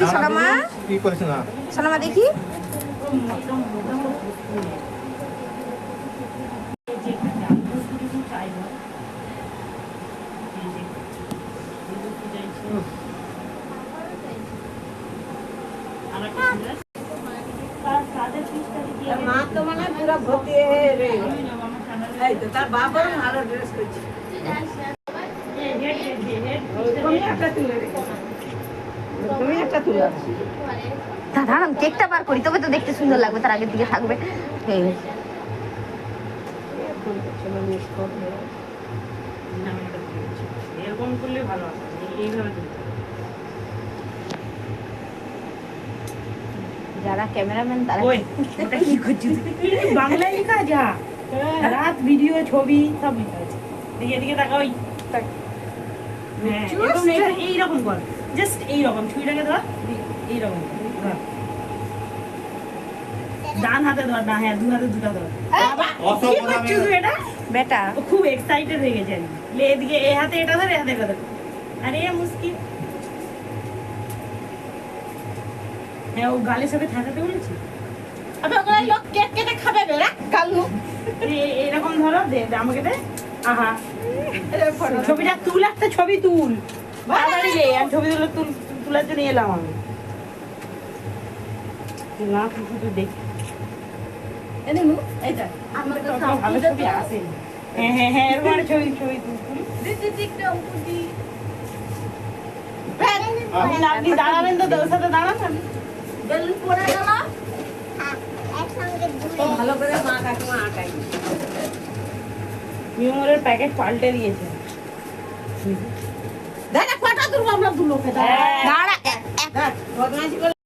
সোনামা কি করেছ না সোনামা দেখি মা তো মানে পুরো ভর্তি রে এই তো তার বাবা ভালো ড্রেস করছে তুমি একটা তুলে দাদা আমি কেকটা বার করি তবে তো দেখতে সুন্দর লাগবে তার আগের দিকে থাকবে এরকম করলে ভালো হবে এইভাবে যারা ক্যামেরাম্যান তারা ওটা কি করছিস বাংলায় লেখা যা রাত ভিডিও ছবি সব লেখা আছে দিকে দিকে তাকাও এইরকম কর জাস্ট এইরকম ছুরিটাকে ধর এইরকম ডান হাতে ধর না হ্যাঁ দু হাতে দুটা ধর কি করছিস এটা বেটা ও খুব এক্সাইটেড হয়ে গেছে লে এদিকে এই হাতে এটা ধর এই হাতে এটা ধর আরে মুশকিল হ্যাঁ ও গালের সাথে ঠাকাতে বলেছি আবে ওগুলা লোক কেক কেটে খাবে বেরা কালু এরকম ধরো দে আমাকে দে আহা ছবিটা তুল একটা ছবি তুল বাড়ি রে আমি ছবি তোলার জন্য এলাম আমি না শুধু দেখ এদিনু এইটা আমার তো কথা ভালো ছবি আসে হ্যাঁ হ্যাঁ হ্যাঁ এরকম ছবি তুল দিদি দিকটা উঠি আপনি দাঁড়াবেন তো ওর সাথে দাঁড়ান বেলুন পড়ে গেল ভালো করে মা কাকিমা আঁকাই মিউরের প্যাকেট পাল্টে দিয়েছে দাদা কটা তুলবো আমরা দু লোকে দাঁড়া বদমাইশি